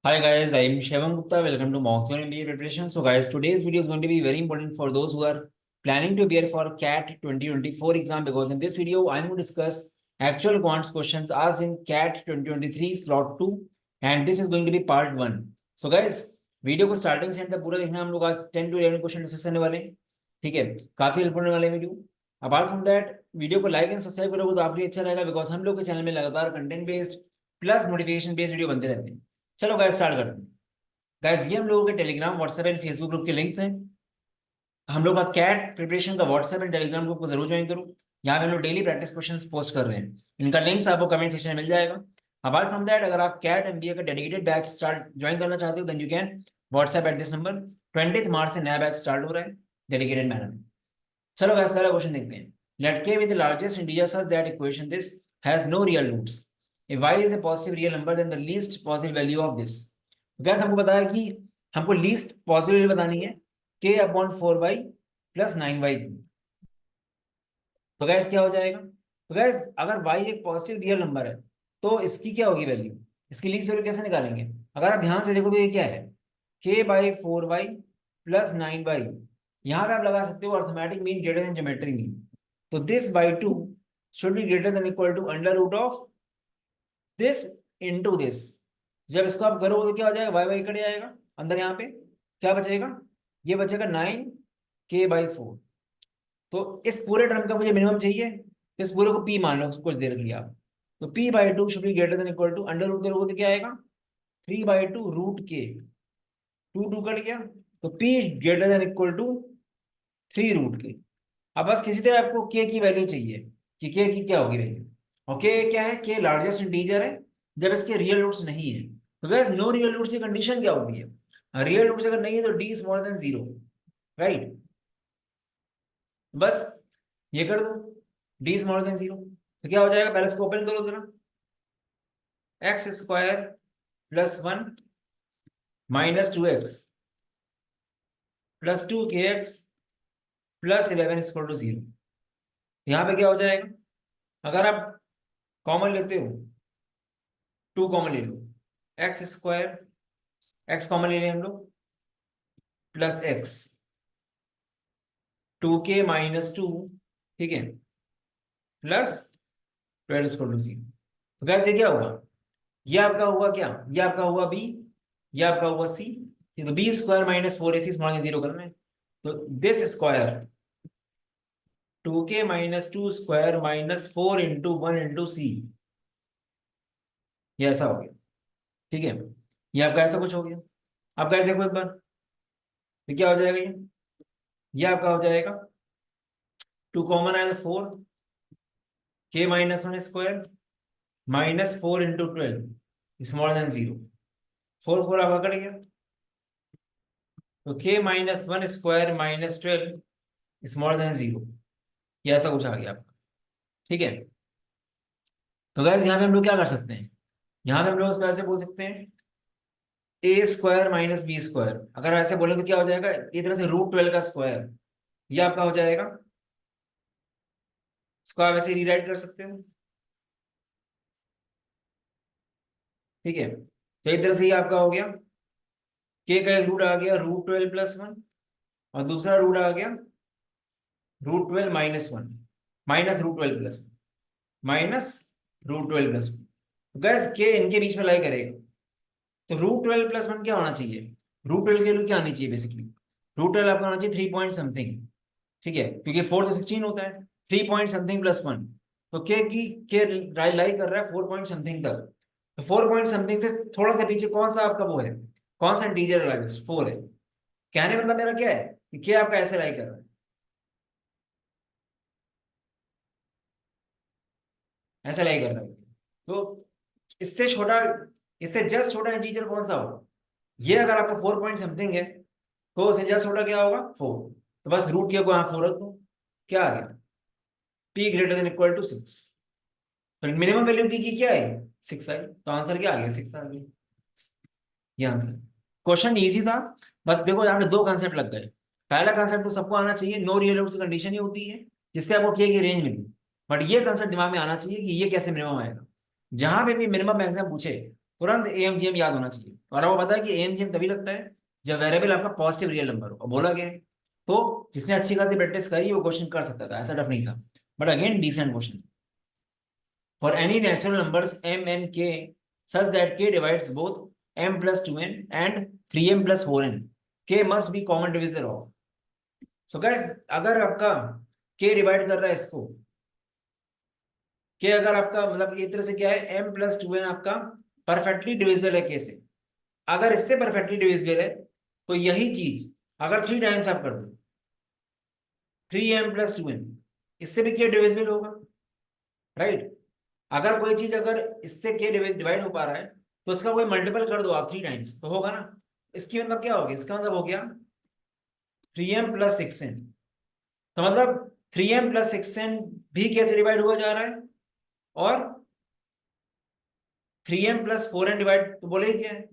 Hi guys, I am Shivam Gupta. Welcome to Moxon MBA preparation. So guys, today's video is going to be very important for those who are planning to appear for CAT 2024 exam, because in this video I am going to discuss actual quants questions asked in CAT 2023 slot 2, and this is going to be part 1. So guys, video को starting से and तक पूरा देखना। हम लोग आज 10 to 11 question discuss करने वाले हैं। ठीक है, काफी हेल्पफुल होने वाले video. Apart from that, video को लाइक एंड सब्सक्राइब करोगे तो आपके लिए अच्छा रहेगा, बिकॉज हम लोग के चैनल में लगातार content based plus notification based video बनते रहते हैं। चलो गाइस स्टार्ट करते हैं। गाइस ये हम लोगों के Telegram, WhatsApp and Facebook group के लिंक्स हैं। हम लोग का कैट प्रिपरेशन का व्हाट्सएप एंड टेलीग्राम ग्रुप को जरूर ज्वाइन करो। यहाँ पे हम लोग डेली प्रैक्टिस क्वेश्चंस पोस्ट कर रहे हैं। इनका लिंक्स आपको कमेंट सेक्शन में मिल जाएगा। अपार्ट फ्रॉम दैट, अगर आप कैट एमबीए का डेडिकेटेड बैच स्टार्ट ज्वाइन करना चाहते हो, then you can WhatsApp at this number. 20 मार्च से नया बैच स्टार्ट हो रहा है डेडिकेटेड मैनर में। चलो गाइस पहला क्वेश्चन देखते हैं। Let k be the largest integer such that equation this has no real roots. If y is a positive real number, then the least possible value of this. तो guys हमको बताया कि हमको least possible value बतानी है k upon 4y plus 9y। तो guys क्या हो जाएगा? तो गाइस अगर y एक पॉजिटिव रियल नंबर है तो इसकी क्या होगी वैल्यू? इसकी लीस्ट वैल्यू कैसे निकालेंगे? अगर आप ध्यान से देखो तो ये क्या है, k by 4y plus 9y। यहाँ पे आप लगा सकते हो arithmetic mean greater than geometry mean. तो this by 2 should be greater than equal to under root of this into this. जब इसको आप करोगे तो क्या हो जाएगा, वाई वाई कट जाएगा, अंदर यहाँ पे क्या बचेगा, ये बचेगा 9k/4। तो इस पूरे टर्म का मुझे मिनिमम चाहिए, इस पूरे को p मान लो कुछ देर के लिए आप। तो p/2 should be greater than equal to under root करोगे तो क्या आएगा, 3/2 रूट के, 2 कट गया, तो p greater than equal to 3 root के। अब बस किसी तरह आपको k की वैल्यू चाहिए कि k की क्या होगी वैल्यू। और k क्या है, k लार्जेस्ट इंटीजर है जब इसके रियल रूट्स नहीं है। तो गाइस नो रियल रूट्स की कंडीशन क्या होती है, रियल रूट्स अगर नहीं है तो d स्मॉलर देन 0, राइट। बस ये कर दो, d स्मॉलर देन 0। तो क्या हो जाएगा, पहले इसको ओपन करो जरा। X square plus 1 minus 2x plus 2kx plus 11 equal to 0। यहाँ पे क्या हो जाएगा, अगर आप कॉमन लेते हो, 2 कॉमन ले लो, एक्स स्क्वायर, एक्स कॉमन ले लें हम लोग, प्लस एक्स, 2k-2, ठीक है, प्लस 12 इक्वल टू 0। तो कैसे क्या होगा, ये आपका हुआ क्या, ये आपका हुआ b, ये आपका हुआ c। तो B square minus 4ac small 0 करना है। तो this square 2k-2 square minus 4 into 1 into c, ये ऐसा हो गया। ठीक है, ये आपका ऐसा कुछ हो गया। आप कैसे देखो एक बार, तो क्या हो जाएगा, ये आपका हो जाएगा 2 कॉमन आएगा 4, k-1 square minus 4 into 12 small than 0, 4 आपका कट गया। तो k-1 square minus 12 small than 0, ये ऐसा कुछ आ गया आपका। ठीक है, तो गैस यहाँ पे हम लोग क्या कर सकते हैं, यहाँ पे हम लोग उसको ऐसे बोल सकते हैं ए स्क्वायर माइनस बी स्क्वायर। अगर ऐसे बोले तो क्या हो जाएगा, एक तरह से √12 का स्क्वायर, ये आपका हो जाएगा। इसको आप ऐसे रीराइट कर सकते हो। ठीक है, तो एक तरह से ये आपका हो गया, के का एक रूट आ गया √12 प्लस 1, और दूसरा रूट आ गया √12 minus 1, minus √12 plus 1, minus √12 plus 1। तो गैस के इनके बीच में लाई करेगा, तो √12 प्लस 1 क्या होना चाहिए, √12 की वैल्यू क्या आनी चाहिए, बेसिकली √12 आपका होना चाहिए 3 पॉइंट समथिंग। ठीक है, क्योंकि 4 तो 16 होता है, 3 पॉइंट समथिंग प्लस 1। तो के लाई कर रहा है 4 पॉइंट समथिंग तक। तो 4 पॉइंट समथिंग से थोड़ा सा पीछे कौन सा आपका वो है, कौन सा इंटीजर है, 4 है। कहने मतलब मेरा क्या है कि क्या आपका ऐसे लाई कर रहा है, ऐसा लाई कर रहा है। तो इससे छोटा, इससे जस्ट छोटा इंटीजर कौन सा होगा, ये अगर आपका 4 पॉइंट समथिंग है तो उससे जस्ट छोटा क्या होगा, 4। तो बस रूट के को यहाँ 4 रख दो, क्या आ गया, p greater than equal to 6। तो मिनिमम वैल्यू p की क्या है, 6 आई। तो आंसर क्या आ गया, 6 आ गया, ये आंसर। क्वेश्चन इजी था, बस देखो यहाँ पे दो कंसेप्ट लग गए। पहला कंसेप्ट तो सबको आना चाहिए, नो रियल रूट्स कंडीशन ही होती है जिससे आपको k की रेंज मिली। बट ये कंसेप्ट दिमाग में आना चाहिए कि ये कैसे मिनिमम आएगा। जहां पे भी मिनिमम मैक्सिमम पूछे तुरंत AMGM याद होना चाहिए। और आपको पता है कि AMGM तभी लगता है जब वेरिएबल आपका पॉजिटिव रियल नंबर हो। और बोला गया है तो जिसने अच्छी खासी प्रैक्टिस करी वो क्वेश्चन कर सकता था, ऐसा टफ नहीं था। But again decent question. For any natural numbers m n k such that k divides both m plus 2n and 3m plus 4n, k must be common divisor of। So guys अगर आपका k divide कर रहा है इसको, k अगर आपका मतलब एक तरह से क्या है, m plus 2n आपका परफेक्टली डिविजिबल है k से। अगर इससे परफेक्टली डिविजिबल है तो यही चीज अगर 3 टाइम्स आप कर दो 3m plus 2n, इससे भी k डिविजिबल होगा, राइट। अगर कोई चीज अगर इससे k डिवाइड हो पा रहा है तो इसका कोई मल्टीपल कर दो आप 3 टाइम्स तो होगा ना। इसकी मतलब क्या हो गया, इसका मतलब हो गया 3m plus 6n। तो मतलब 3m plus 6n भी k से डिवाइड हुआ जा रहा है, और 3m plus 4n डिवाइड तो बोले ही क्या है।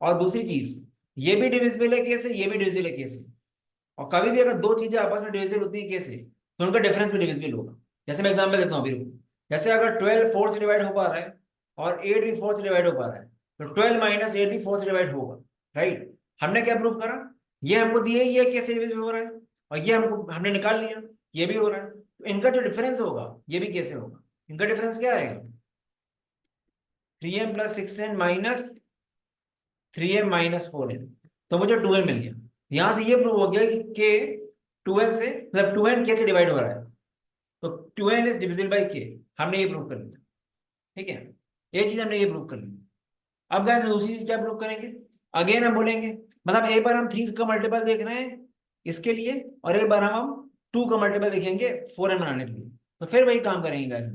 और दूसरी चीज ये भी डिविजिबल है k से, ये भी डिविजिबल है k से। और कभी भी अगर दो चीजें आपस में डिविजिबल होती है k से तो उनका डिफरेंस भी डिविजिबल होगा। जैसे मैं एग्जांपल देता हूँ अभी रुको। जैसे अगर 12 4 से डिवाइड हो पा रहा है और 8 भी 4 से डिवाइड हो पा रहा है तो 12 माइनस 8 भी 4 से डिवाइड होगा, राइट। हमने क्या प्रूव करा, ये हमको दिए ये कैसे डिविजिबल हो रहा है, और ये हमको हमने निकाल लिया ये भी हो रहा है। तो इनका जो डिफरेंस होगा ये भी कैसे होगा, इनका डिफरेंस क्या आएगा, 3m plus 6n minus 3m minus 4n। तो मुझे 2n मिल गया। यहां से ये प्रूव हो गया कि k 2n से मतलब 2n k से डिवाइड हो रहा है, तो 2n is divisible by k। हमने ये प्रूव कर लिया, ठीक है। ये चीज हमने ये प्रूव कर ली। अब गाइस दूसरी चीज क्या प्रूव करेंगे, अगेन हम बोलेंगे मतलब एक बार हम 3 का मल्टीपल देख रहे हैं इसके लिए, और एक बार हम 2 का मल्टीपल देखेंगे 4n बनाने के लिए। तो फिर वही काम करेंगे गाइस,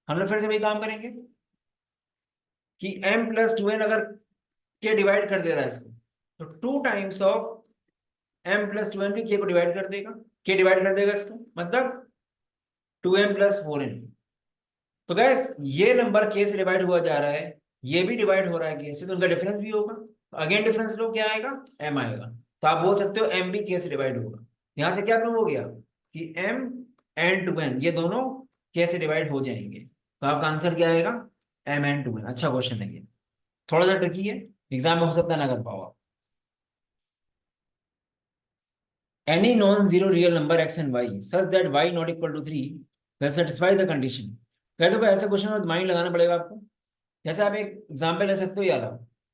हम लोग फिर से वही काम करेंगे कि m प्लस 2n अगर k डिवाइड कर दे रहा है इसको तो 2 times of m plus 2n भी k को डिवाइड कर देगा, k डिवाइड कर देगा इसको, मतलब 2m प्लस 4n। तो गैस ये नंबर k से डिवाइड हुआ जा रहा है, ये भी डिवाइड हो रहा है k से, तो उनका डिफरेंस भी होगा। तो अगेन डिफरेंस लो क्या आएगा, m आएगा। तो आप बोल सकते हो m भी k से डिवाइड होगा। यहां से क्या प्रूव हो गया कि m एंड 2n ये दोनों k से डिवाइड हो जाएंगे। तो आपका आंसर क्या आएगा, m एंड 2n। अच्छा क्वेश्चन है ये, थोड़ा सा ट्रिकी है, एग्जाम में हो सकता है ना कर पाओ आप। Any non-zero real number x and y such that y not equal to 3 will satisfy the condition। कहते हो ऐसे क्वेश्चन में माइंड लगाना पड़ेगा आपको। जैसे आप एक एग्जांपल ले सकते हो यार,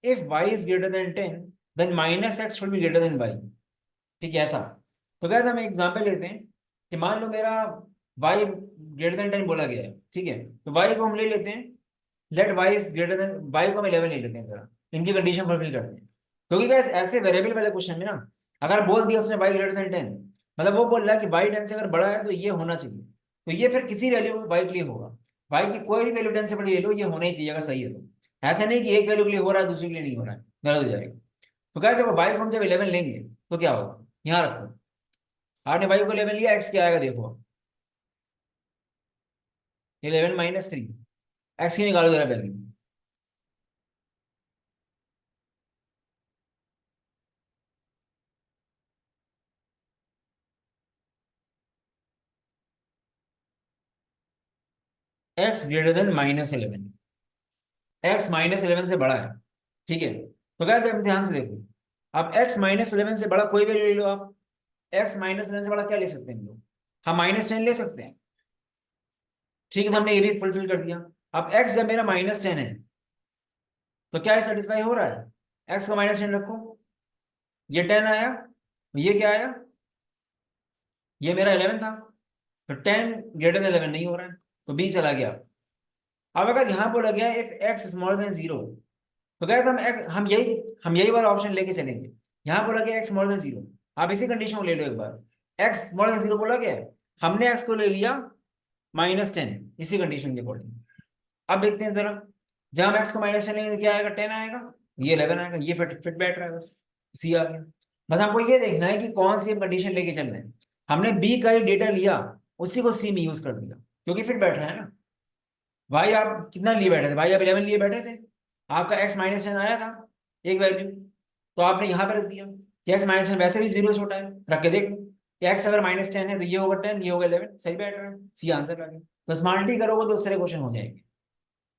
if y is greater than 10 then minus x should be greater than y। ठीक है ऐसा। तो कैसे हम एग्जांपल लेते हैं कि मान लो मेरा y greater than 10 बोला गया है, ठीक है। तो y को हम ले लेते हैं, late y is greater than, y को हम 11 ले लेते हैं जरा, इनकी कंडीशन फुलफिल करते हैं। क्योंकि guys ऐसे वेरिएबल वाले क्वेश्चन में ना अगर बोल दिया उसने y ग्रेटर देन 10, मतलब वो बोल रहा है कि y 10 से अगर बड़ा है तो ये होना चाहिए, तो ये फिर किसी वैल्यू y के लिए होगा। y की कोई भी वैल्यू 10 से बड़ी ले लो ये होना ही चाहिए अगर सही है तो। ऐसा नहीं कि एक वैल्यू के लिए हो रहा है दूसरे के लिए नहीं हो रहा है, गलत हो जाएगा। तो क्या देखो y को हम जब 11 लेंगे तो क्या होगा, यहाँ रखो, आपने y को 11 लिया, x क्या आएगा देखो, 11 माइनस 3, x की निकालो जरा value, x greater than -11, x -11 से बड़ा है, ठीक है। तो क्या ध्यान से देखो, अब x -11 से बड़ा कोई वैल्यू ले लो आप, x -11 से बड़ा क्या ले सकते हैं हम लोग, हम -10 ले सकते हैं, ठीक है। तो हमने ये भी फुलफिल कर दिया। अब x जब मेरा -10 है तो क्या सेटिस्फाई हो रहा है, x को -10 रखो, ये 10 आया, ये क्या आया, ये मेरा 11 था, तो 10 ग्रेटर देन 11 नहीं हो रहा है, तो b चला गया। अब अगर यहाँ बोला गया इफ x स्मॉलर देन 0, तो क्या हम यही वाला ऑप्शन लेके चलेंगे। यहाँ बोला गया x स्मॉलर देन 0, आप इसी कंडीशन को ले लो एक बार, x स्मॉलर देन 0 बोला गया है, हमने x को ले लिया -10 इसी कंडीशन के अकॉर्डिंग। अब देखते हैं जरा, जब हम x को -10 लेंगे तो क्या आएगा, 10 आएगा, ये 11 आएगा, ये फिट फिट बैठ रहा है, बस सी आ गया। बस हमको ये देखना है कि कौन सी कंडीशन लेके चल रहे हैं। हमने बी का ही डेटा लिया, उसी को सी में यूज कर दिया, क्योंकि फिट बैठ रहा है ना। भाई आप कितना लिए बैठे थे, भाई आप 11 लिए बैठे थे, आपका x -10 आया था एक वैल्यू, तो आपने यहाँ पे रख दिया कि x -10 वैसे भी 0 छोटा है, रख के देख लो कि x अगर -10 है तो ये होगा 10, ये होगा 11, सही बैठ रहा है, सी आंसर आ गया। तो स्मार्टली करोगे तो उससे क्वेश्चन हो जाएंगे,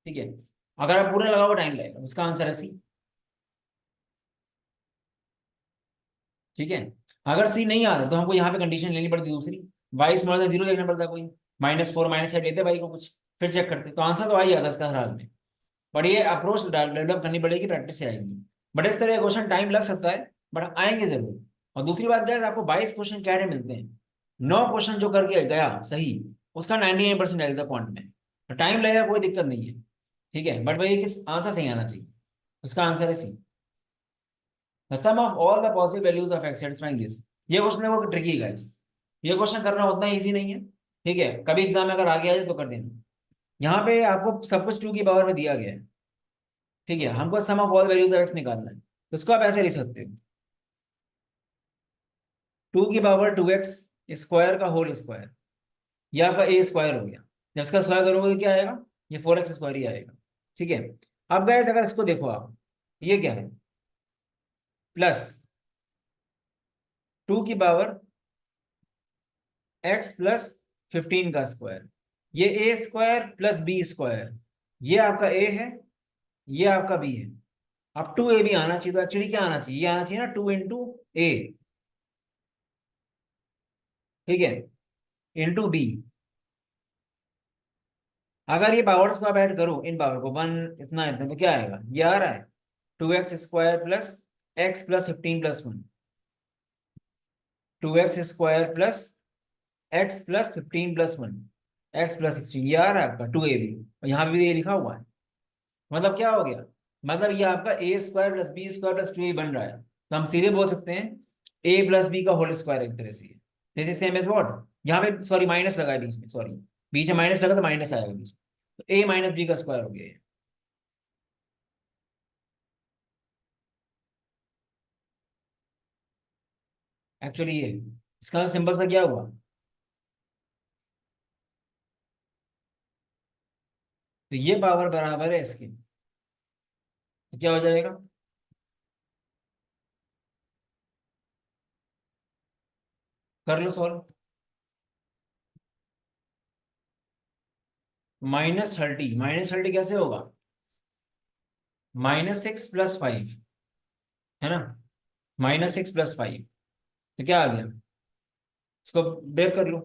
ठीक है। अगर आप पूरा लगाओगे टाइम लगेगा, उसका आंसर है सी। ठीक है, अगर सी नहीं आता तो हमको यहाँ पे कंडीशन लेनी पड़ती दूसरी, वाई स्मॉलर देन जीरो देखना पड़ता, कोई -4 -8 लेते भाई को कुछ, फिर चेक करते, तो आंसर तो आ ही जाता इसका हर हाल में। बट ये अप्रोच डेवलप करनी पड़ेगी, प्रैक्टिस से आएगी। बट इस तरह क्वेश्चन टाइम लग सकता है, बट आएंगे जरूर। और दूसरी बात क्या है, आपको 22 क्वेश्चन कैरे मिलते हैं, 9 क्वेश्चन जो करके गया सही, उसका 99% आ जाता पॉइंट में। तो टाइम लगेगा, कोई दिक्कत नहीं है। ठीक है, बट वही किस आंसर सही आना चाहिए, उसका आंसर है सी। The sum of all the possible values of x satisfying this। ये क्वेश्चन है वो ट्रिकी गाइस, ये क्वेश्चन करना उतना इजी नहीं है। ठीक है, कभी एग्जाम में अगर आ गया है तो कर देना। यहाँ पे आपको सब कुछ 2 की पावर में दिया गया है। ठीक है, हमको sum of all values of x निकालना है, तो इसको आप ऐसे लिख सकते हो, 2 की पावर 2x स्क्वायर का होल स्क्वायर, ये आपका ए स्क्वायर हो गया। जब इसका स्क्वायर करोगे तो क्या आएगा, ये 4x स्क्वायर ही आएगा। ठीक है, अब गाइस अगर इसको देखो आप, ये क्या है, प्लस 2 की पावर x प्लस 15 का स्क्वायर, ये ए स्क्वायर प्लस बी स्क्वायर, ये आपका ए है, ये आपका बी है। अब 2a भी आना चाहिए, तो एक्चुअली क्या आना चाहिए, ये आना चाहिए ना 2 × a। ठीक है, इंटू बी। अगर ये पावर्स को आप ऐड करो, इन पावर को 1 इतना इतना, तो क्या आएगा, ये आ रहा है 2x square plus x plus 15 plus 1, 2x square plus x plus 15 plus 1, x plus 16, ये आ रहा है आपका 2a भी, और यहाँ भी ये लिखा हुआ है। मतलब क्या हो गया, मतलब ये आपका a square plus b square plus 2a बन रहा है, तो हम सीधे बोल सकते हैं a प्लस बी का होल स्क्वायर एक तरह से। This is same as what, यहाँ पे सॉरी माइनस लगा है बीच में, सॉरी बीच में माइनस लगा तो माइनस आएगा बीच में, तो a माइनस बी का स्क्वायर हो गया। एक्चुअली ये इसका सिंपल सा क्या हुआ, तो ये पावर बराबर है इसके, तो क्या हो जाएगा, कर लो सॉल्व। -30 कैसे होगा, -6 + 5, है ना, -6 + 5, तो क्या आ गया, इसको ब्रेक कर लो,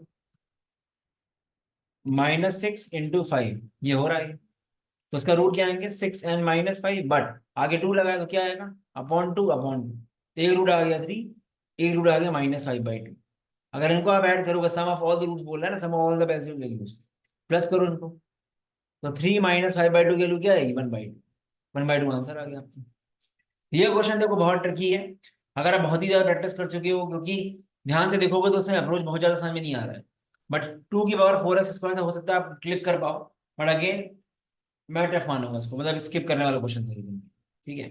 -6 × 5 ये हो रहा है, तो उसका रूट क्या आएंगे 6 n - 5, बट आगे 2 लगाया तो क्या आएगा, अपॉन 2 एक रूट आ गया 3, एक रूट आ गया -5/2। अगर इनको आप ऐड करोगे, sum of all the roots बोल रहा है ना, sum of all the possible values, plus करो इनको, तो 3 - 5/2 की वैल्यू क्या आएगी 1/2, 1/2 आंसर आ गया आपका। ये क्वेश्चन देखो बहुत ट्रिकी है, अगर आप बहुत ही ज्यादा प्रैक्टिस कर चुके हो, क्योंकि ध्यान से देखोगे तो उसमें अप्रोच बहुत ज्यादा समझ में नहीं आ रहा है। बट 2 की पावर 4x स्क्वायर से हो सकता है आप क्लिक कर पाओ, बट अगेन मैं टफ मानूंगा इसको, मतलब स्किप करने वाला क्वेश्चन था ये। ठीक है,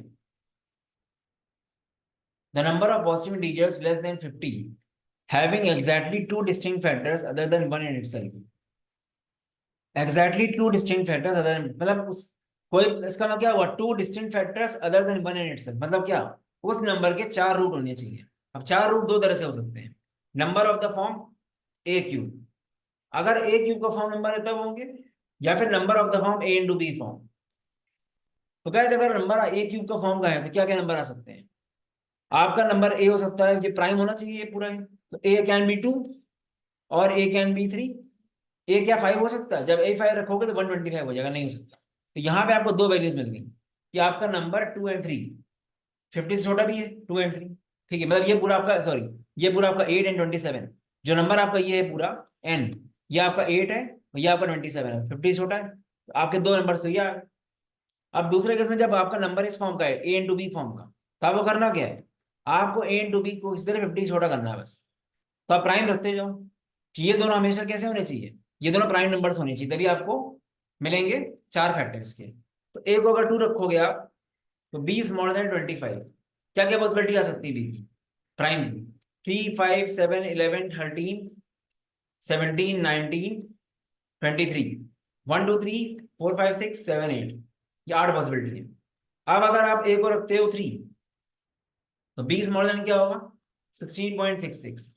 the number of possible integers less than 50 having exactly 2 distinct factors other than 1 in itself. Exactly 2 distinct factors other, मतलब उस कोई, इसका मतलब क्या हुआ, 2 distinct factors other than 1 in itself, मतलब क्या, उस नंबर के 4 रूट होने चाहिए। अब 4 रूट दो तरह से हो सकते हैं, number of the form A cube, अगर ए क्यूब का फॉर्म नंबर है तब होंगे, या फिर number of the form a × b form. तो क्या, अगर नंबर ए क्यूब का फॉर्म का है तो क्या क्या नंबर आ सकते हैं, आपका नंबर ए हो सकता है, ये प्राइम होना चाहिए ये पूरा है, तो ए कैन बी 2 और ए कैन बी 3। ए क्या 5 हो सकता है, जब ए 5 रखोगे तो 125 हो जाएगा, नहीं हो सकता। तो यहाँ पे आपको दो वैल्यूज मिल गई, कि आपका नंबर 2 और 3, 50 से छोटा भी है 2 और 3। ठीक है, मतलब ये पूरा आपका, सॉरी ये पूरा आपका 8 और 27, जो नंबर आपका ये है पूरा n, ये आपका 8 है, और ये आपका 27 है, 50 छोटा है, तो आपके दो नंबर तो ये आ गए। अब दूसरे केस में जब आपका नंबर इस फॉर्म का है a × b फॉर्म का, तो आपको करना क्या है, आपको a × b को इस तरह 50 छोटा करना है बस, तो आप प्राइम रखते जाओ, कि ये दोनों हमेशा कैसे होने चाहिए, ये दोनों प्राइम नंबर्स होने चाहिए, तभी आपको मिलेंगे 4 फैक्टर्स के। तो ए को अगर 2 रखोगे आप, तो बी इज मोर देन 25, क्या क्या पॉसिबिलिटी आ सकती है बी की, प्राइम की, 3 5 7 11 13 17 19 23, 1 2 3 4 5 6 7 8, ये 8 पॉसिबिलिटी है। अब अगर आप ए को रखते हो 3, तो बी इज मोर देन क्या होगा 16.66।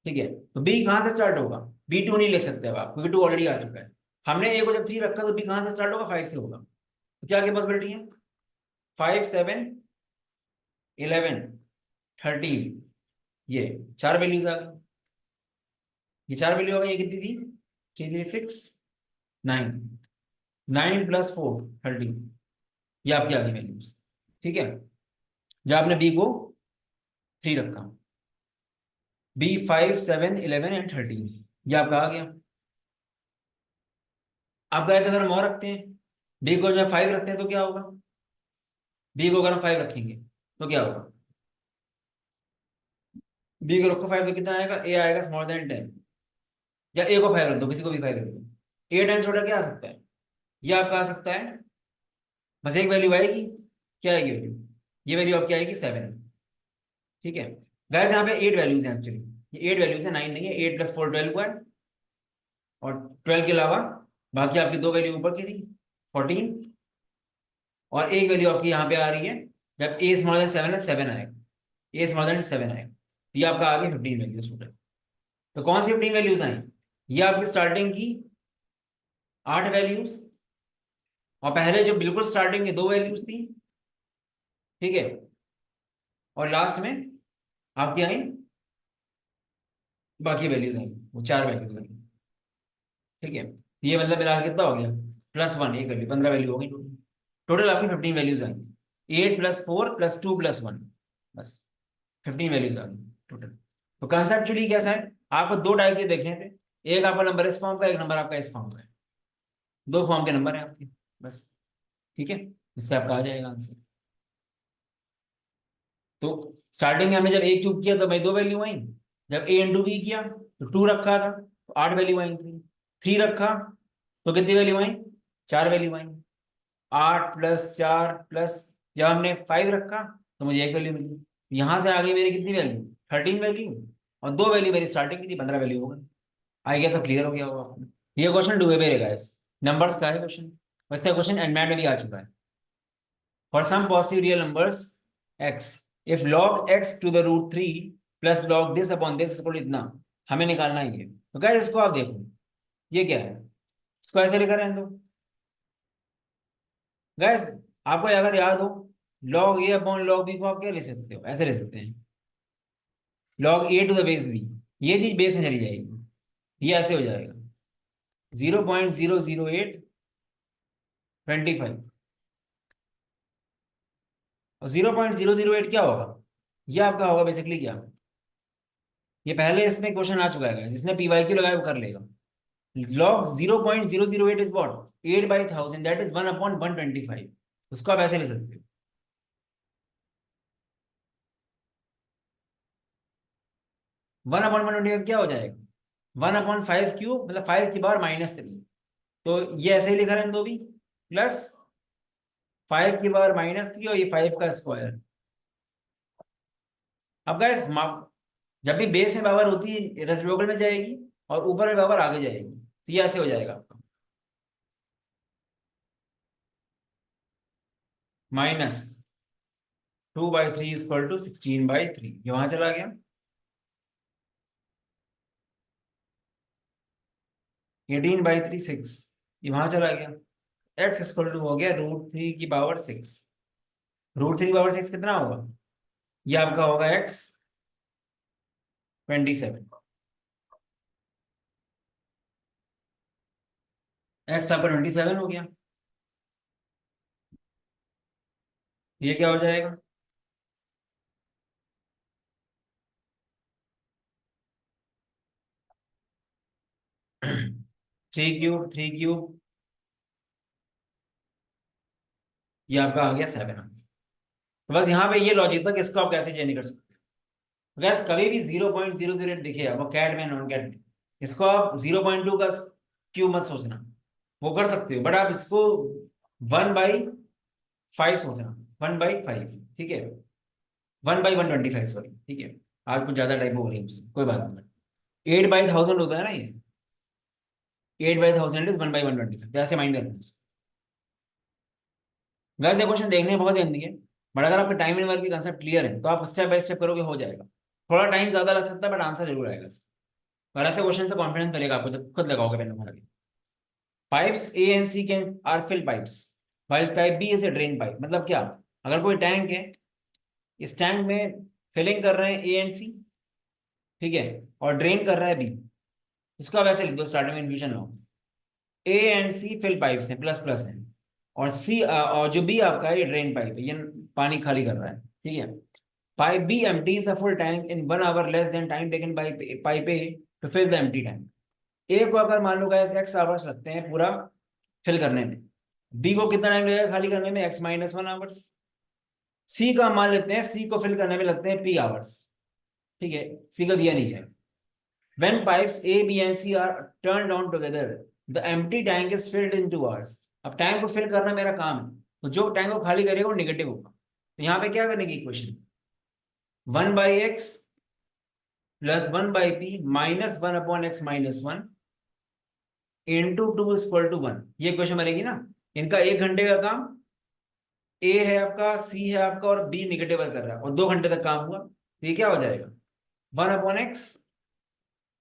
ठीक है, तो बी कहां से स्टार्ट होगा, B2 नहीं ले सकते अब आप, क्योंकि 2 ऑलरेडी आ चुका है। हमने ए को जब 3 रखा, तो बी कहां से स्टार्ट होगा, 5 से होगा। तो क्या क्या पॉसिबिलिटी है? 5 7 11 13, ये 4 वैल्यूज आ गई। ये 4 वैल्यू आ गई। ये कितनी थी? 3 3 6 9, 9 + 4 13, ये आपकी आ गई वैल्यूज। ठीक है, जब आपने बी को 3 रखा, बी 5 7 11 एंड 13, ये आपका आ गया। आप ऐसे अगर हम और रखते हैं, बी को जब 5 रखते हैं तो क्या होगा? बी को अगर हम 5 रखेंगे तो क्या होगा? बी को रखो 5 तो कितना आएगा? ए आएगा स्मॉलर देन 10, या ए को 5 रख दो, किसी को भी 5 रख दो। ए 10 छोटा क्या आ सकता है? ये आपका आ सकता है, बस एक वैल्यू आएगी। क्या आएगी वैल्यू? ये वैल्यू आपकी आएगी 7। ठीक है गाइस, यहाँ पे 8 वैल्यूज हैं एक्चुअली। ये 8 वैल्यूज है, 9 नहीं है। 8 + 4 12 हुआ है, और 12 के अलावा बाकी आपकी 2 वैल्यू ऊपर की थी, 14, और एक वैल्यू आपकी यहाँ पे आ रही है। जब ए स्मॉलर देन 7 है, 7 आएगा। ए स्मॉलर देन 7 आएगा, ये आपका आ गया 15 वैल्यूज स्टूडेंट। तो कौन सी 15 वैल्यूज आई? ये आपकी स्टार्टिंग की 8 वैल्यूज, और पहले जो बिल्कुल स्टार्टिंग में 2 वैल्यूज थी। ठीक है, और लास्ट में आपकी आई बाकी वैल्यूज आई, वो 4 वैल्यूज आई। ठीक है, ये मतलब मिला के कितना हो गया? +1 एक वैल्यू, 15 वैल्यू हो गई टोटल। टोटल आपकी 15 वैल्यूज आएंगी। 8 + 4 + 2 + 1, बस 15 वैल्यूज आ गई टोटल। तो कंसेप्चुअली कैसा है, आपको 2 टाइप के देखने थे। एक आपका नंबर इस फॉर्म का, एक नंबर आपका इस फॉर्म का है। 2 फॉर्म के नंबर है आपके, बस। ठीक है, इससे आपका आ जाएगा आंसर। तो स्टार्टिंग में हमने जब ए क्यूब किया तो भाई 2 वैल्यू आई। जब ए इंटू बी किया तो 2 रखा था, तो 8 वैल्यू आई थी। 3 रखा तो कितनी वैल्यू आई? 4 वैल्यू आई। 8 + 4 प्लस, जब हमने 5 रखा तो मुझे एक वैल्यू मिली। यहां से आ गई मेरी कितनी वैल्यू? 13 वैल्यू, और 2 वैल्यू मेरी स्टार्टिंग की थी, 15 वैल्यू हो गई। आई गेस सब क्लियर हो गया होगा आपको। ये क्वेश्चन डुबे पे रहेगा, इस नंबर्स का है क्वेश्चन। वैसे क्वेश्चन एंडमैट में भी आ चुका है। For some positive real numbers x, इफ log x to the √3 plus log this upon this equal इतना, हमें निकालना ही है। तो गाइस इसको आप देखो, ये क्या है? इसको ऐसे लिखा रहने दो गाइस। आपको अगर याद हो, log a upon log b को आप क्या ले सकते हो? ऐसे ले सकते हैं, log a to the base b, ये चीज बेस में चली जाएगी, ये ऐसे हो जाएगा 0.00825। और 0.008 क्या होगा? ये आपका होगा बेसिकली क्या, ये पहले इसमें क्वेश्चन आ चुका है, जिसने पीवाईक्यू लगाया वो कर लेगा। log 0.008 is what? 8/1000, that is 1/125। उसको आप ऐसे ले सकते हो, 1/125 क्या हो जाएगा? 1/5 क्यूब, मतलब 5 की पावर -3। तो ये ऐसे ही लिखा रहने दो भी, प्लस 5 की पावर -3, और ये 5 का स्क्वायर। अब गाइस जब भी बेस में पावर होती है रेसिप्रोकल में जाएगी, और ऊपर में पावर आगे जाएगी, तो ये ऐसे हो जाएगा आपका -2/3 = 16/3, ये वहां चला गया। 18/3 6, ये वहां चला गया। x = हो गया √3 की पावर 6। √3 की पावर 6 कितना होगा? ये आपका होगा x 27। x आपका 27 हो गया। ये क्या हो जाएगा? थ्री क्यूब, ये आपका आ गया 7। तो बस यहाँ पे ये लॉजिक था कि इसको आप कैसे चेंज कर सकते हो। गैस कभी भी 0.008 दिखे आपको कैट में, नॉन कैट में, इसको आप 0.2 का क्यूब मत सोचना। वो कर सकते हो, बट आप इसको 1/5 सोचना, 1/5। ठीक है, 1/125, सॉरी। ठीक है, आज कुछ ज्यादा टाइप हो रही है मुझसे, कोई बात नहीं। 8/1000 होता है ना ये, 8/1000 इज 1/125, ऐसे माइंड रखना। गैस ये क्वेश्चन देखने में बहुत जल्दी है, बट अगर आपके टाइम एंड वर्क की कंसेप्ट क्लियर है तो आप स्टेप बाय स्टेप करोगे, हो जाएगा। थोड़ा टाइम ज्यादा लग सकता है, बट आंसर जरूर आएगा इसका। और ऐसे क्वेश्चन से कॉन्फिडेंस मिलेगा आपको जब खुद लगाओगे पेन में। Pipes A and C can are fill pipes, while pipe B is a drain pipe. मतलब क्या, अगर कोई टैंक है, इस टैंक में फिलिंग कर रहे हैं ए एंड सी, ठीक है, और ड्रेन कर रहा है बी। इसको आप ऐसे लिख दो स्टार्टिंग में इन्फ्यूजन हो, A and C fill pipes हैं, प्लस प्लस हैं, और सी और जो बी आपका है ये ड्रेन पाइप है, ये पानी खाली कर रहा है, ठीक है। Pipe B empties the full tank in 1 hour less than time taken by pipe A to fill the empty tank। ए को अगर मान लो गाइस एक्स आवर्स लगते हैं पूरा फिल करने में, बी को कितना टाइम लगेगा खाली करने में, एक्स माइनस 1 आवर्स। सी का मान लेते हैं, सी को फिल करने में लगते हैं पी आवर्स, ठीक है, सी का दिया नहीं है। When pipes A, B and C are turned on together, the empty tank is filled in 2 hours। अब टैंक को फिल करना मेरा काम है, तो जो टैंक को खाली करेगा वो निगेटिव होगा। तो यहाँ पे क्या करने की equation, 1/x plus 1/p minus 1/x-1 into 2 = 1। ये इक्वेशन बनेगी ना। इनका 1 घंटे का काम, ए है आपका, सी है आपका, और बी निगेटिव कर रहा है, और 2 घंटे तक काम हुआ, तो ये क्या हो जाएगा, 1/x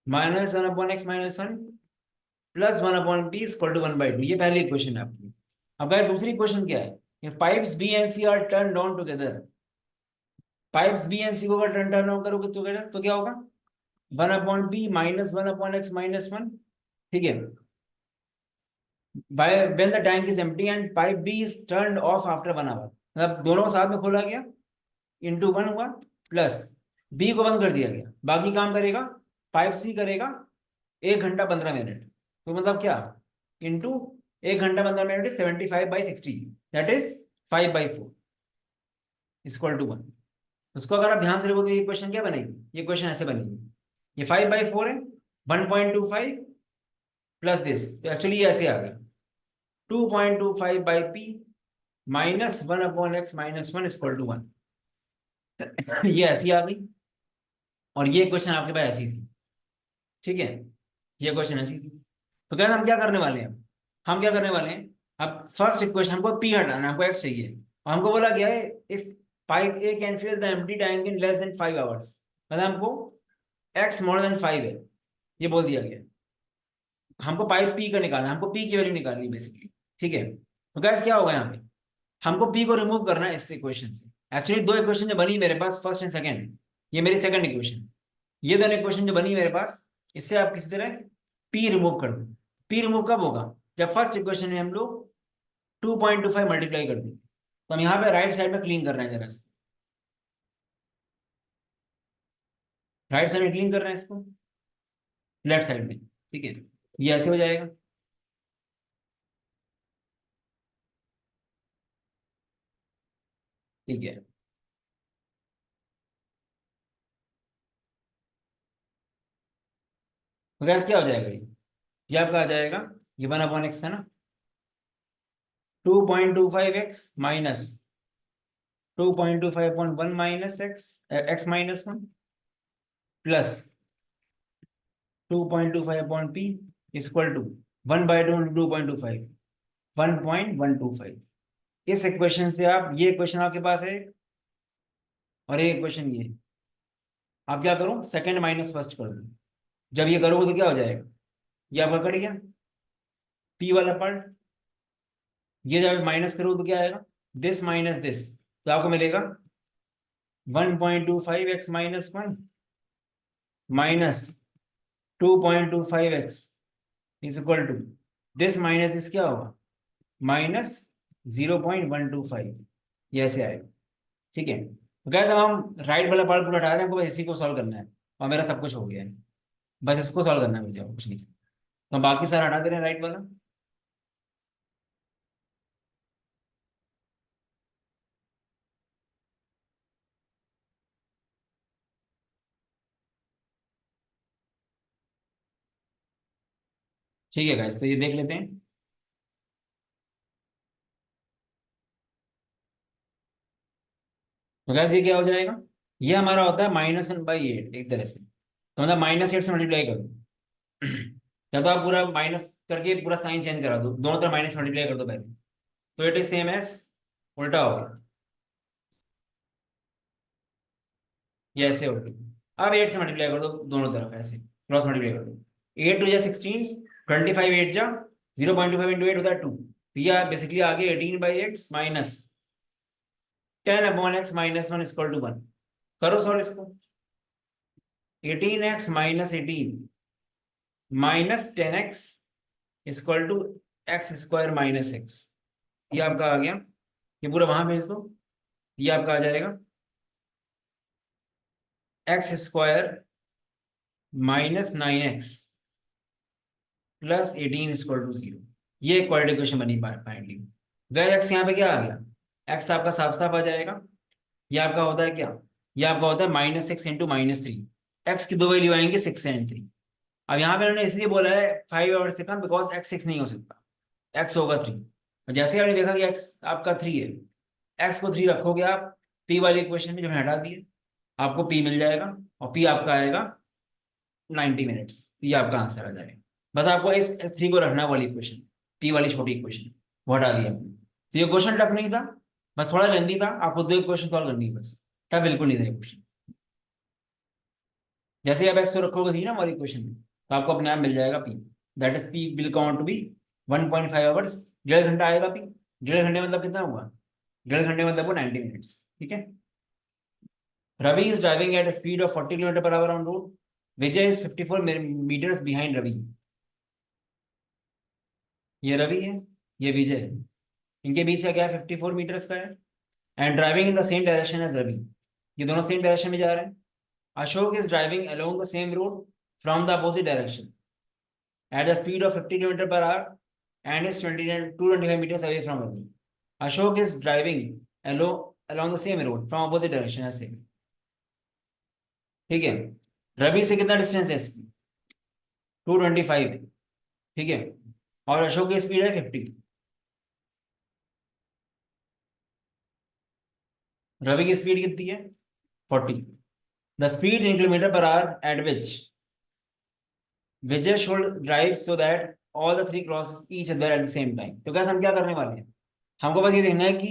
minus 1/x-1 plus 1/p equal to 1/2। ये पहली इक्वेशन है आपकी। अब गाइस दूसरी इक्वेशन क्या है, if pipes B and C are turned on together, pipes b and c को अगर टर्न ऑन करोगे तो क्या होगा, 1/p माइनस 1/x-1, ठीक है। when the tank is empty and pipe B is turned off after 1 hour, मतलब दोनों साथ में खोला गया, इंटू 1 हुआ, प्लस बी को बंद कर दिया गया, बाकी काम करेगा पाइप सी करेगा 1 घंटा 15 मिनट। तो मतलब क्या, इंटू 1 घंटा 15 minute 75/60, that is 5/4 equal to 1। उसको अगर आप ध्यान से देखो तो ये क्वेश्चन क्या बनेगी, ये क्वेश्चन ऐसे बनेगी, ये 5/4 है, 1.25 प्लस दिस, तो एक्चुअली ये ऐसे आ गया 2.25/p minus 1/x-1 equal to 1। ये ऐसी आ गई, और ये क्वेश्चन आपके पास ऐसी थी, ठीक है, ये क्वेश्चन ऐसी थी। तो क्या हम क्या करने वाले हैं, हम क्या करने वाले हैं, अब फर्स्ट इक्वेशन हमको पी हटाना है, हमको एक्स चाहिए, और हमको बोला गया है if pipe A can fill the empty tank in less than 5 hours, मतलब हमको एक्स मोर देन 5 है, ये बोल दिया गया। हमको पाइप पी का निकालना है, हमको पी की वैल्यू निकालनी बेसिकली, ठीक है। तो गैस क्या होगा यहाँ पे, हमको पी को रिमूव करना है इस इक्वेशन से। एक्चुअली दो इक्वेशन जो बनी मेरे पास, फर्स्ट एंड सेकंड, ये मेरी सेकंड इक्वेशन, ये दोनों इक्वेशन जो बनी मेरे पास, इससे आप किसी तरह पी रिमूव कर दो। पी रिमूव कब होगा, जब फर्स्ट इक्वेशन में हम लोग 2.25 मल्टीप्लाई कर देंगे। तो हम यहाँ पे राइट साइड में क्लीन कर रहे हैं जरा से, राइट साइड में क्लीन कर रहे हैं इसको, लेफ्ट साइड में, ठीक है, ये ऐसे हो जाएगा। ठीक है, तो गैस क्या हो जाएगा, ये आपका आ जाएगा, ये 1/x था ना, 2.25x minus 2.25/1 minus x-1 plus 2.25/p equal to 1/2 into 2.25, 1.125। इस इक्वेशन से आप, ये इक्वेशन आपके पास है, और ये इक्वेशन ये, आप क्या करो सेकंड माइनस फर्स्ट कर दो। जब ये करोगे तो क्या हो जाएगा, ये आपका कट गया पी वाला पार्ट, ये जब माइनस करो तो क्या आएगा, दिस माइनस दिस, तो आपको मिलेगा 1.25x-1 minus 2.25x is equal to this minus this, क्या होगा माइनस 0.125, ये ऐसे आएगा, ठीक है। तो कैसे हम राइट वाला पार्ट पूरा हटा रहे हैं, हमको बस इसी को सॉल्व करना है, और मेरा सब कुछ हो गया है, बस इसको सॉल्व करना है मुझे, और कुछ नहीं। तो हम बाकी सारा हटा दे रहे हैं राइट वाला। ठीक है गाइस, तो ये देख लेते हैं। तो गाइस ये क्या हो जाएगा, ये हमारा होता है -1/8 एक तरह से, तो मतलब -8 से मल्टीप्लाई कर दो। या तो आप पूरा माइनस करके पूरा साइन चेंज करा दो, दोनों तरफ माइनस मल्टीप्लाई कर दो पहले, तो इट इज सेम एस, उल्टा हो गया, ये ऐसे हो गया। अब 8 से मल्टीप्लाई कर दो दोनों तरफ, ऐसे क्रॉस मल्टीप्लाई कर दो, 8 2 जा 16, 25 8 जा 0.25 इंटू 8 होता है 2, तो ये बेसिकली आ गया 18/x minus 10/x minus 1 equal to 1। करो सॉल्व इसको। 18x minus 18 minus 10x equal to x square minus x. ये आपका आ गया, ये पूरा वहां भेज दो। ये आपका आ जाएगा x square minus 9x plus 18 equal to 0। ये क्वाड्रेटिक इक्वेशन बनी फाइनली। गैर एक्स यहाँ पे क्या आ गया, एक्स आपका साफ साफ आ जाएगा। ये आपका होता है क्या, ये आपका होता है -6 इंटू -3। एक्स की दो वैल्यू आएंगे 6 एंड 3। अब यहाँ पे उन्होंने इसलिए बोला है 5 और 6 बिकॉज एक्स 6 नहीं हो सकता, एक्स होगा 3। जैसे आपने देखा कि एक्स आपका 3 है, एक्स को 3 रखोगे आप पी वाली इक्वेशन में, जो हटा दिए आपको पी मिल जाएगा, और पी आपका आएगा 90 मिनट्स। ये आपका आंसर आ जाएगा। बस आपको इस 3 को रखना वाली इक्वेशन, पी वाली छोटी इक्वेशन वो हटा दिया आपने। तो ये क्वेश्चन टफ नहीं था, बस थोड़ा लेंदी था, आपको 2 इक्वेशन सॉल्व करनी है बस। टफ बिल्कुल नहीं था क्वेश्चन। जैसे आप एक्स को रखोगे थी ना हमारी इक्वेशन में, तो आपको अपने आप मिल जाएगा p, that is p will count to be 1.5 hours. 1.5 घंटा आएगा पी। 1.5 घंटे मतलब कितना हुआ, 1.5 घंटे मतलब वो 90 मिनट्स। ठीक है। Ravi is driving at a speed of 40 kilometre per hour on road. Vijay is 54 meters behind Ravi। ये रवि है, ये विजय है, इनके बीच का क्या है 54 मीटर्स का है। And driving in the same direction as Ravi, ये दोनों सेम डायरेक्शन में जा रहे हैं। Ashok is driving along the same road from the opposite direction at a speed of 50 kilometer per hour and is 225 meters away from Ravi. Ashok is driving along the same road from opposite direction as same। ठीक है। रवि से कितना distance है इसकी, 225 है। ठीक है। और अशोक की स्पीड है 50। रवि की स्पीड कितनी है 40। The speed in kilometre per hour eight which Vijay should drive so that all the 3 cross each other at the same time. तो क्या हम क्या करने वाले हैं, हमको बस ये देखना है कि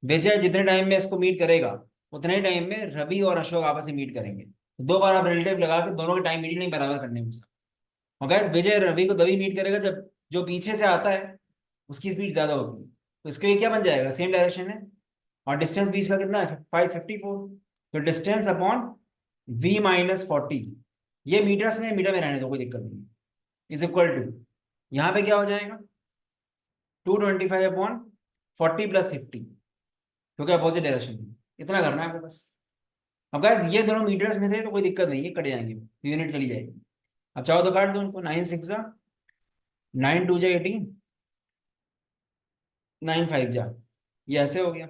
विजय जितने टाइम में इसको मीट करेगा उतने ही टाइम में रवि और अशोक आपस में मीट करेंगे। 2 बार आप रिलेटिव लगा के दोनों के टाइम मीटिंग नहीं बराबर करने हैं। और गाइस विजय रवि को तभी मीट करेगा जब जो पीछे से आता है उसकी स्पीड ज्यादा होती है। तो इसके लिए क्या बन जाएगा, सेम डायरेक्शन है और डिस्टेंस बीच का कितना है 554। तो डिस्टेंस अपॉन v-40, ये मीटर्स में मीटर में रहने दो कोई दिक्कत नहीं, इज इक्वल टू यहाँ पे क्या हो जाएगा 225/40 + 50, क्योंकि अपोजिट डायरेक्शन में। इतना करना है आपको बस। अब गाइस ये दोनों मीटर्स में थे तो कोई दिक्कत नहीं है, कट जाएंगे, यूनिट चली जाएगी। अब चाहो तो काट दो उनको, 9 6 9 2 18, 9 5 जा, ये ऐसे हो गया।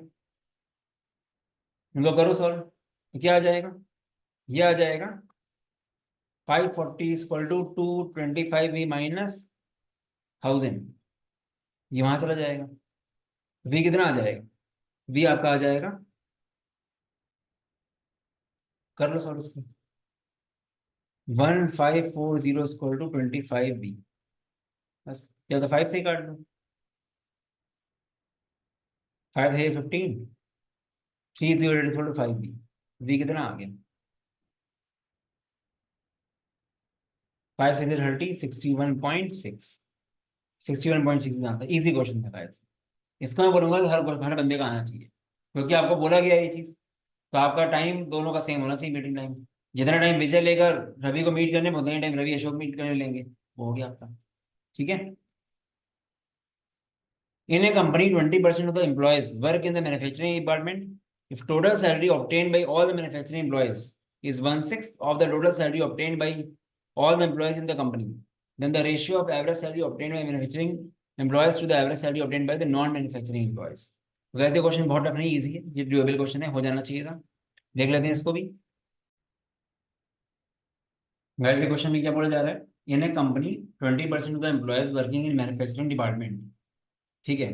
इनको करो सॉल्व, तो क्या आ जाएगा, ये आ जाएगा 540 = 225v माइनस 1000। ये वहां चला जाएगा, v कितना आ जाएगा, v आपका आ जाएगा, कर लो सॉल्व इसको, 1540 = 25v। बस या तो 5 से ही काट दो, 5 है 15, 30 = 5v। v कितना आ गया 5 से 30 61.6, 61.6 आता है। इजी क्वेश्चन था गाइस, इसको मैं बोलूंगा कि हर बंदे का आना चाहिए, क्योंकि आपको बोला गया ये चीज। तो आपका टाइम दोनों का सेम होना चाहिए, मीटिंग टाइम। जितना टाइम विजय लेकर रवि को मीट करने में, उतना ही टाइम रवि अशोक मीट करने लेंगे, वो हो गया आपका। ठीक है। In a company, 20% of the employees work in the manufacturing department. If total salary obtained by all the manufacturing employees is 1/6 of the total salary obtained by all the employees in the company, then the ratio of average salary obtained by manufacturing employees to the average salary obtained by the non-manufacturing employees। तो वैसे question बहुत tough नहीं, easy है, ये ड्यूएबल question है, हो जाना चाहिए था। देख लेते हैं इसको भी। वैसे क्वेश्चन में क्या बोला जा रहा है, in a company 20% of the employees working in manufacturing department. ठीक है।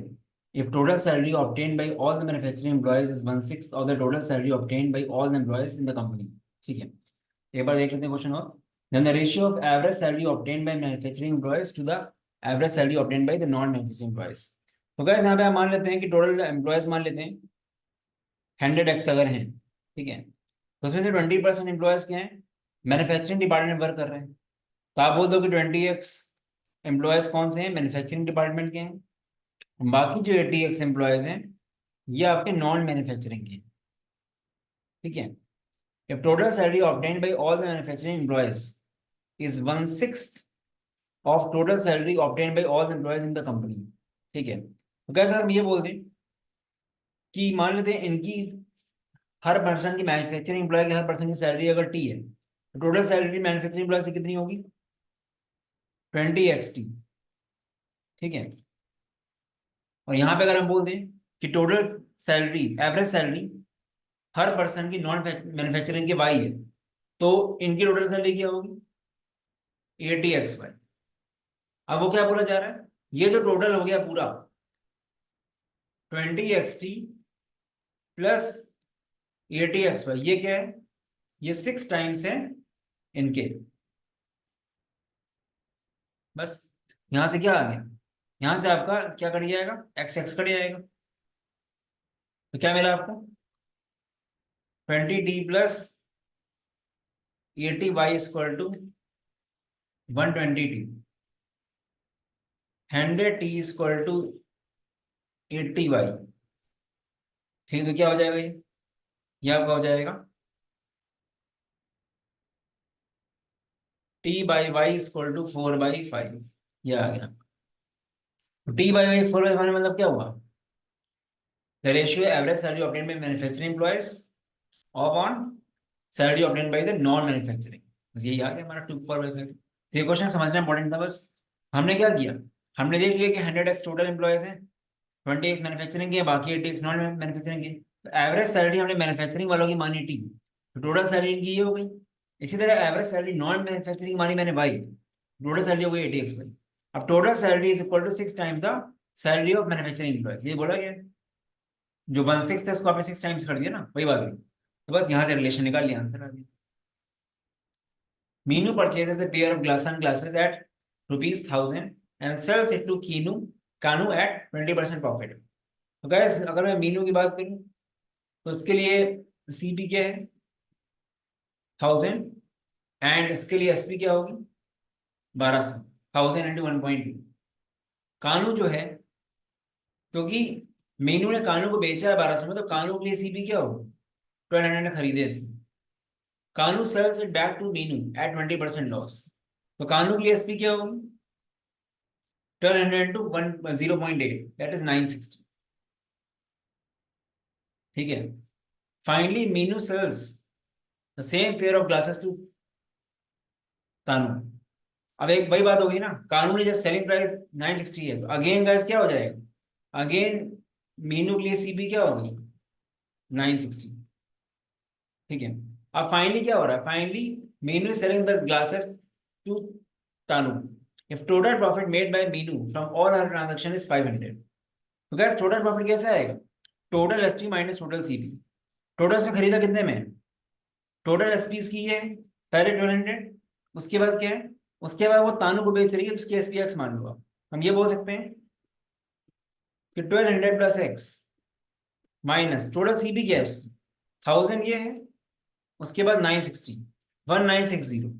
If total salary obtained by all the manufacturing employees is 1/6 of the total salary obtained by all the employees in the company। ठीक है, एक बार देख लेते हैं question और। Then the ratio of average salary obtained by manufacturing employees to the average salary obtained by the non-manufacturing employees। तो guys यहाँ पे हम मान लेते हैं कि टोटल एम्प्लॉयज मान लेते हैं 100x अगर हैं, ठीक है, तो उसमें से 20% एम्प्लॉयज क्या हैं, मैन्युफैक्चरिंग डिपार्टमेंट वर्क कर रहे हैं। तो आप बोल दो कि 20x एम्प्लॉयज कौन से हैं, मैन्युफैक्चरिंग डिपार्टमेंट के हैं। बाकी जो 80x एम्प्लॉयज हैं ये आपके नॉन मैन्युफैक्चरिंग के, ठीक है। If total salary obtained by all the manufacturing employees is 1/6 of total salary obtained by all the employees in the company, ठीक है। तो क्या सर हम ये बोल दें कि मान लेते हैं इनकी हर पर्सन की मैन्युफैक्चरिंग एम्प्लॉय की हर पर्सन की सैलरी अगर टी है तो टोटल सैलरी मैन्युफैक्चरिंग एम्प्लॉय से कितनी होगी? 20x t, ठीक है। और यहाँ पे अगर हम बोल दें कि टोटल सैलरी एवरेज सैलरी हर पर्सन की नॉन मैन्युफैक्चरिंग के वाई है, तो इनकी टोटल सैलरी क्या होगी? 80x y। अब वो क्या बोला जा रहा है, ये जो टोटल हो गया पूरा 20x t plus 80x y, ये क्या है? ये 6 टाइम्स है इनके। बस यहां से क्या आ गया, यहां से आपका क्या कट जाएगा? एक्स एक्स कट जाएगा। तो क्या मिला आपको? 20t plus 80y equal to 120t, 100t equal to 80y। ठीक, तो क्या हो जाएगा ये आपका हो जाएगा t by y equal to 4/5। ये आ गया। t बाई वाई 4/5 मतलब क्या हुआ? The ratio average salary obtained by manufacturing employees upon salary obtained by the non manufacturing. बस यही आ गया हमारा 2/4/5। तो ये क्वेश्चन समझना इंपॉर्टेंट था। बस हमने क्या किया, हमने देख लिया कि 100x टोटल एम्प्लॉयज हैं, 20x मैन्युफैक्चरिंग के, बाकी 80x नॉन मैन्युफैक्चरिंग के। तो एवरेज सैलरी हमने मैन्युफैक्चरिंग वालों की मानी टी, तो टोटल सैलरी इनकी ये हो गई। इसी तरह एवरेज सैलरी नॉन मैन्युफैक्चरिंग मानी मैंने वाई, टोटल सैलरी हो गई 80x वाई। अब total salary is equal to 6 times the salary of manufacturing employees, ये बोला गया। जो 1/6 था उसको आपने 6 टाइम्स कर दिया ना, वही बात हुई। तो बस यहाँ से रिलेशन निकाल लिया, आंसर आ गया। Meenu purchases a pair of glass sunglasses at ₹1000 and sells it to Kanu at 20% profit. तो गैस अगर मैं मीनू की बात करूं तो इसके लिए सीपी क्या है? 1000, एंड इसके लिए एसपी क्या होगी? 1200। 1000 इंटू 1.2। कानू जो है, क्योंकि मीनू ने कानू को बेचा है 1200 में, तो कानू के लिए सीपी क्या होगी? 1200 खरीदे इसने। Kanu sells it back to Meenu at 20% loss, तो कानू के लिए एसपी क्या होगी? 1200 इंटू 0.8, दैट इज 960, ठीक है। Finally Meenu sells the same pair of glasses to Tanu. अब एक वही बात हो गई ना, कानू ने जब सेलिंग प्राइस 960 है, तो अगेन गाइस क्या हो जाएगा? अगेन मीनू के लिए सीबी क्या होगी? 960, ठीक है। अब फाइनली क्या हो रहा है? Finally Meenu is selling the glasses to Tanu. If total profit made by Meenu from all her transaction is 500, तो गाइस टोटल प्रॉफिट कैसे आएगा? Total SP minus total CP. Total से खरीदा कितने में? टोटल एसपी उसकी ये है, पहले 1200, उसके बाद क्या है? उसके बाद वो तानू को बेच रही है, तो उसकी एसपी एक्स मान लो आप। हम ये बोल सकते हैं कि 1200 plus x minus total CB क्या है उसकी? 1000 ये है, उसके बाद 960, 1960,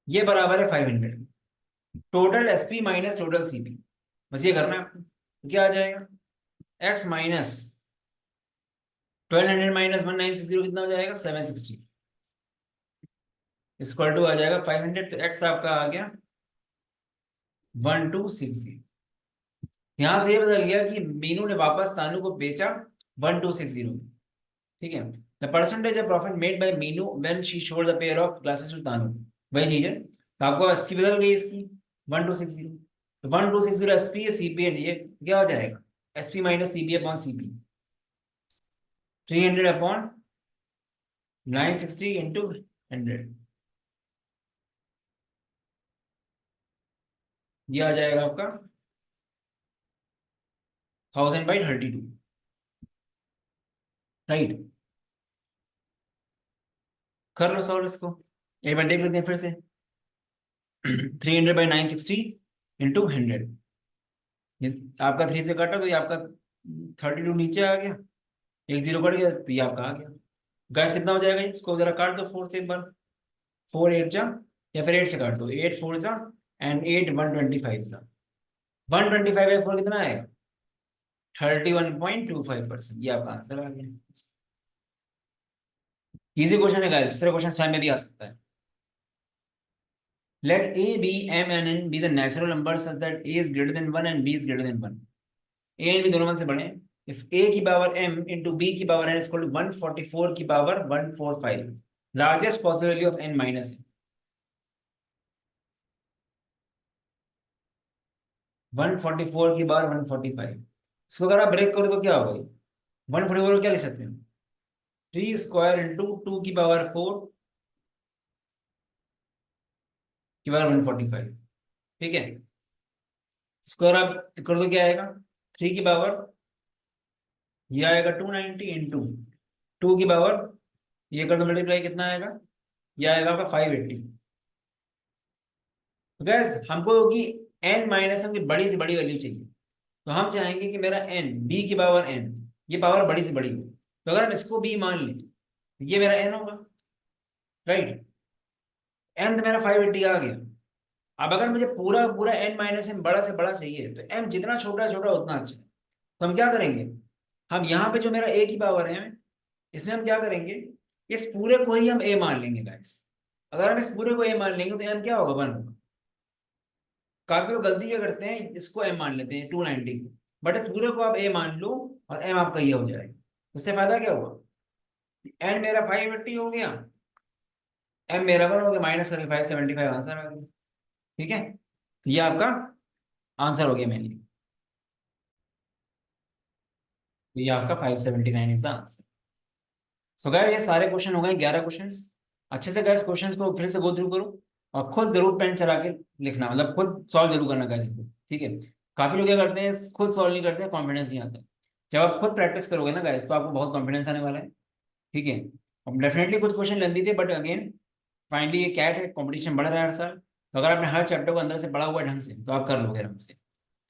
ये बराबर है 500। Total SP minus total CP, बस ये करना है आपको। तो क्या आ जाएगा? एक्स माइनस 1200 माइनस 1960 कितना हो जाएगा? 760 इक्वल टू आ जाएगा 500। तो एक्स आपका आ गया 1260। यहां से ये पता गया कि मीनू ने वापस तानू को बेचा 1260, ठीक है। The percentage of profit made by Meenu when she sold the pair of glasses to Tanu, वही चीज है। तो आपको एसपी बदल गई इसकी 1260। तो 1260 एसपी है, सीपी एंड ये क्या हो जाएगा? SP minus CP upon CP, 300 upon 960 into 100, ये आ जाएगा आपका 1000/32, राइट। कर लो सॉल्व इसको, एक बार देख लेते हैं फिर से। 300/960 इंटू 100, ये आपका 3 से काटा तो ये आपका 32 नीचे आ गया, एक जीरो कट गया तो ये आपका आ गया। गैस कितना हो जाएगा? इसको जरा काट दो 4 से एक बार। 4 8 जा, या फिर 8 से काट दो, 8 4 जा एंड 8 125 जा। 125/4 कितना आएगा? 31.25%। ये आपका आंसर आ गया। इजी क्वेश्चन है गाइस, इस तरह क्वेश्चन स्वयं में भी आ सकता है। Let A, B, M and N be the natural numbers such that A is greater than 1 and B is greater than 1. A and B दोनों 1 से बड़े हैं। If A की पावर M into B की power N is equal to 144 की power 145, largest possibility of N minus M. 144 की power 145, इसको अगर आप ब्रेक करो तो क्या होगा? 144 को क्या लिख सकते हैं? 3 स्क्वायर इंटू 2 की पावर 4 की पावर 145। ठीक है, इसको अगर आप कर दो क्या आएगा? 3 की पावर, ये आएगा 290 इंटू 2 की पावर, ये कर दो मल्टीप्लाई, कितना आएगा? ये आएगा आपका 580। तो गैस हमको कि n माइनस m की बड़ी से बड़ी वैल्यू चाहिए, तो हम चाहेंगे कि मेरा n b की पावर n, ये पावर बड़ी से बड़ी हो। तो अगर हम इसको b मान लें तो ये मेरा n होगा, राइट? n तो मेरा 580 आ गया। अब अगर मुझे पूरा पूरा n माइनस m बड़ा से बड़ा चाहिए तो m जितना छोटा छोटा उतना अच्छा है। तो हम क्या करेंगे? हम यहाँ पे जो मेरा a की पावर है, इसमें हम क्या करेंगे? इस पूरे को ही हम a मान लेंगे गाइस। अगर हम इस पूरे को a मान लेंगे तो m क्या होगा? 1 होगा। काफी लोग गलती क्या करते हैं, इसको m मान लेते हैं 290 को, बट इस पूरे को आप a मान लो और m आपका ये हो जाएगा। उससे फायदा क्या हुआ? n मेरा 580 हो गया, m मेरा 1 हो गया, माइनस करके 575 आंसर आ गया। ठीक है, तो ये आपका आंसर हो गया मेनली। तो ये आपका 579 is the answer. So guys ये सारे क्वेश्चन हो गए 11 क्वेश्चंस। अच्छे से गाइस क्वेश्चंस को फिर से गो थ्रू करो और खुद जरूर पेन चला के लिखना, मतलब खुद सॉल्व जरूर करना गाइस इनको। ठीक है, काफी लोग क्या करते हैं, खुद सॉल्व नहीं करते, कॉन्फिडेंस नहीं आता। जब आप खुद प्रैक्टिस करोगे ना गाइस तो आपको बहुत कॉन्फिडेंस आने वाला है। ठीक है, अब डेफिनेटली कुछ क्वेश्चन लेंदी थे, बट अगेन फाइनली ये कैट है, कॉम्पिटिशन बढ़ रहा है हर साल। तो अगर आपने हर चैप्टर को अंदर से पढ़ा हुआ है ढंग से तो आप कर लोगे आराम से।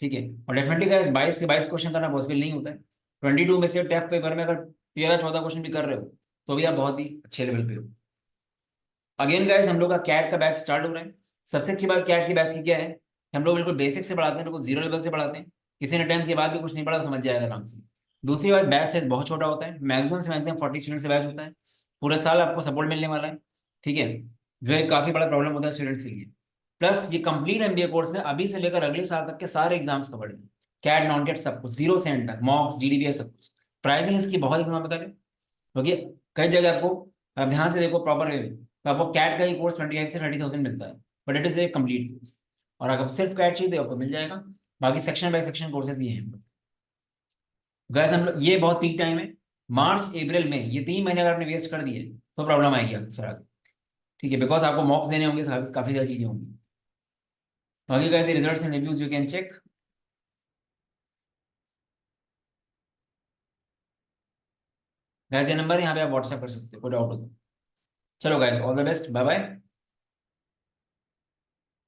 ठीक है, और डेफिनेटली गाइस 22 के 22 क्वेश्चन करना पॉसिबल नहीं होता है। 22 में से टेस्ट पेपर में अगर 13-14 क्वेश्चन भी कर रहे हो तो भी आप बहुत ही अच्छे लेवल पे हो। अगेन गाइस हम लोग का कैट का बैच स्टार्ट हो रहा है। सबसे अच्छी बात कैट की बैच की क्या है कि हम लोग बिल्कुल बेसिक से पढ़ाते हैं, बिल्कुल जीरो लेवल से पढ़ाते हैं। किसी ने 10th के बाद भी कुछ नहीं पढ़ा तो समझ जाएगा आराम से। दूसरी बात, बैच साइज बहुत छोटा होता है, मैक्सिमम से मैक्सिमम 40 स्टूडेंट से बैच होता है। पूरे साल आपको सपोर्ट मिलने वाला है। ठीक है, जो है काफी बड़ा प्रॉब्लम होता है स्टूडेंट्स के लिए। प्लस ये कंप्लीट एमबीए कोर्स में अभी से लेकर अगले साल तक के सारे एग्जाम्स कवर्ड है। कैट नॉन कैट सब कुछ, जीरो से एंड तक, मॉक्स जीडीबीएस सब कुछ। प्राइसिंग इसकी बहुत ही बता दें, क्योंकि कई जगह आपको, आप ध्यान से देखो प्रॉपर वे में, तो आपको कैट का ही कोर्स 25 से 30,000 मिलता है, but it is A complete course. और अगर सिर्फ कैट चाहिए तो आपको मिल जाएगा। बाकी सेक्शन बाय सेक्शन कोर्सेज भी हैं। गैस हम लोग, ये बहुत पीक टाइम है, मार्च अप्रैल में, ये 3 महीने अगर आपने वेस्ट कर दिए तो प्रॉब्लम आएगी आपको सर आगे। ठीक है, बिकॉज आपको मॉक्स देने होंगे, काफी सारी चीजें होंगी। बाकी guys results and reviews you can check. Guys ये नंबर है, यहाँ पे आप व्हाट्सएप कर सकते हो कोई डाउट हो तो। चलो guys, all the best, bye bye.